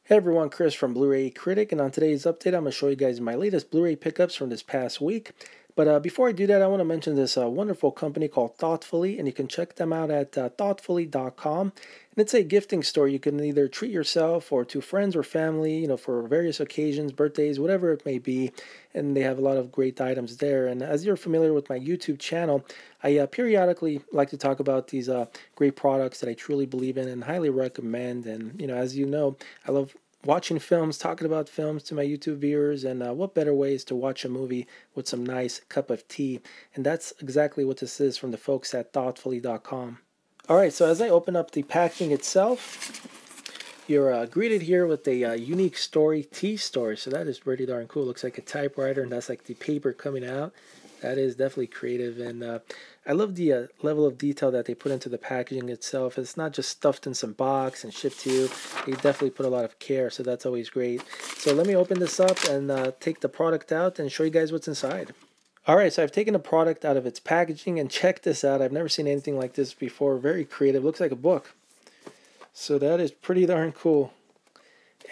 Hey everyone, Chris from Blu-ray Critic, and on today's update I'm going to show you guys my latest Blu-ray pickups from this past week. But before I do that, I want to mention this wonderful company called Thoughtfully, and you can check them out at thoughtfully.com. And it's a gifting store. You can either treat yourself or to friends or family, for various occasions, birthdays, whatever it may be. And they have a lot of great items there. And as you're familiar with my YouTube channel, I periodically like to talk about these great products that I truly believe in and highly recommend. And, as you know, I love watching films, talking about films to my YouTube viewers, and what better ways to watch a movie with some nice cup of tea. And that's exactly what this is from the folks at thoughtfully.com. Alright, so as I open up the packaging itself, you're greeted here with a unique story tea story. So that is pretty darn cool. Looks like a typewriter, and that's like the paper coming out. That is definitely creative, and I love the level of detail that they put into the packaging itself. It's not just stuffed in some box and shipped to you. They definitely put a lot of care, so that's always great. So let me open this up and take the product out and show you guys what's inside. Alright, so I've taken the product out of its packaging, and check this out. I've never seen anything like this before. Very creative. Looks like a book. So that is pretty darn cool.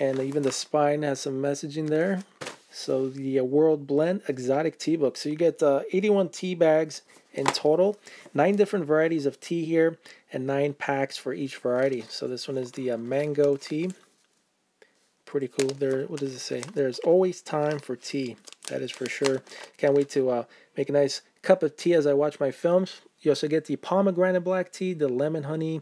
And even the spine has some messaging there. So the World Blend Exotic Tea Book. So you get 81 tea bags in total, 9 different varieties of tea here, and 9 packs for each variety. So this one is the mango tea. Pretty cool. There, what does it say? There's always time for tea. That is for sure. Can't wait to make a nice cup of tea as I watch my films. You also get the pomegranate black tea, the lemon honey,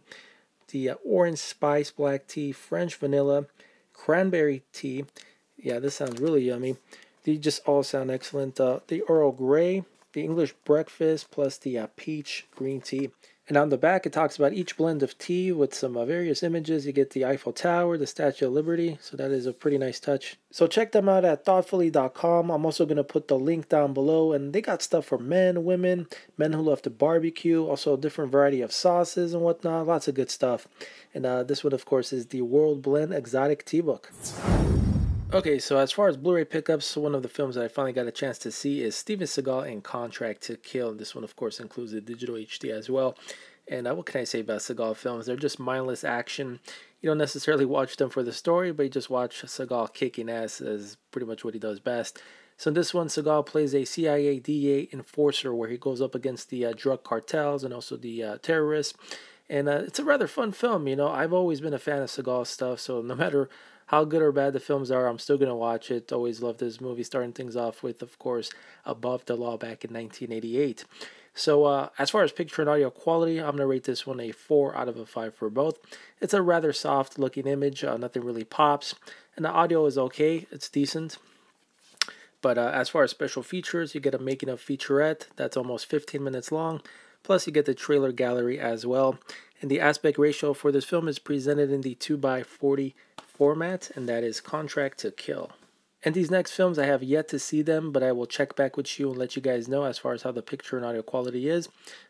the orange spice black tea, French vanilla, cranberry tea. Yeah, this sounds really yummy. These just all sound excellent. The Earl Grey, the English breakfast, plus the peach green tea. And on the back, it talks about each blend of tea with some various images. You get the Eiffel Tower, the Statue of Liberty, so that is a pretty nice touch. So check them out at thoughtfully.com. I'm also going to put the link down below, and they got stuff for men, women, men who love to barbecue, also a different variety of sauces and whatnot, lots of good stuff. And this one, of course, is the World Blend Exotic Tea Book. Okay, so as far as Blu-ray pickups, one of the films that I finally got a chance to see is Steven Seagal in Contract to Kill. This one, of course, includes the digital HD as well. And what can I say about Seagal films? They're just mindless action. You don't necessarily watch them for the story, but you just watch Seagal kicking ass as pretty much what he does best. So in this one, Seagal plays a CIA DEA enforcer where he goes up against the drug cartels and also the terrorists. And it's a rather fun film. I've always been a fan of Seagal stuff, so no matter how good or bad the films are, I'm still going to watch it. Always loved this movie, starting things off with, of course, Above the Law back in 1988. So as far as picture and audio quality, I'm going to rate this one a 4 out of 5 for both. It's a rather soft looking image, nothing really pops, and the audio is okay, it's decent. But as far as special features, you get a making of featurette that's almost 15 minutes long, plus you get the trailer gallery as well. And the aspect ratio for this film is presented in the 2:40 format, and that is Contract to Kill. And these next films, I have yet to see them, but I will check back with you and let you guys know as far as how the picture and audio quality is.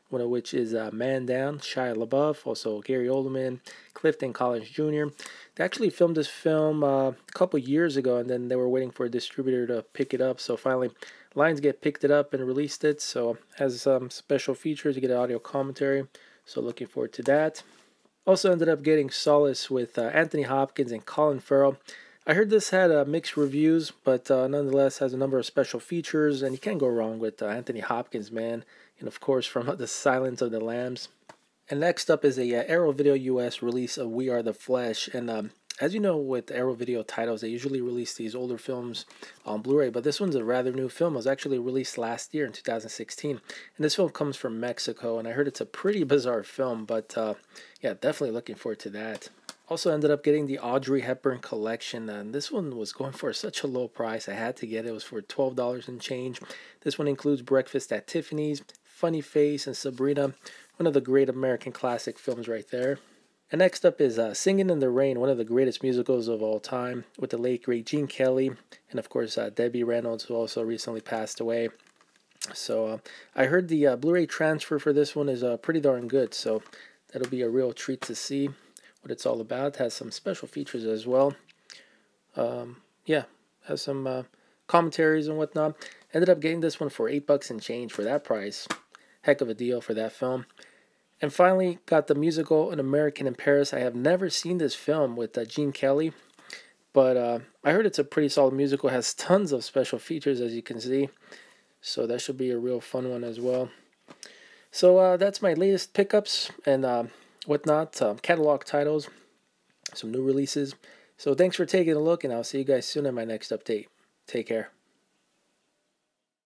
One of which is Man Down, Shia LaBeouf, also Gary Oldman, Clifton, Colin Jr. They actually filmed this film a couple years ago, and then they were waiting for a distributor to pick it up. So finally, Lionsgate picked it up and released it. So it has some special features. You get an audio commentary. So looking forward to that. Also ended up getting Solace with Anthony Hopkins and Colin Farrell. I heard this had mixed reviews, but nonetheless has a number of special features, and you can't go wrong with Anthony Hopkins, man. And of course, from The Silence of the Lambs. And next up is a Arrow Video US release of We Are the Flesh. And as you know, with Arrow Video titles, they usually release these older films on Blu-ray, but this one's a rather new film. It was actually released last year in 2016, and this film comes from Mexico, and I heard it's a pretty bizarre film, but yeah, definitely looking forward to that. Also ended up getting the Audrey Hepburn collection, and this one was going for such a low price. I had to get it. It was for $12 and change. This one includes Breakfast at Tiffany's, Funny Face, and Sabrina, one of the great American classic films right there. And next up is Singing in the Rain, one of the greatest musicals of all time, with the late great Gene Kelly, and of course Debbie Reynolds, who also recently passed away. So I heard the Blu-ray transfer for this one is pretty darn good, so that'll be a real treat to see what it's all about. It has some special features as well. Yeah, has some commentaries and whatnot. Ended up getting this one for $8 and change for that price. Heck of a deal for that film. And finally, got the musical An American in Paris. I have never seen this film with Gene Kelly, But I heard it's a pretty solid musical. It has tons of special features, as you can see. So that should be a real fun one as well. So that's my latest pickups and whatnot, catalog titles, some new releases. So thanks for taking a look, and I'll see you guys soon in my next update. Take care.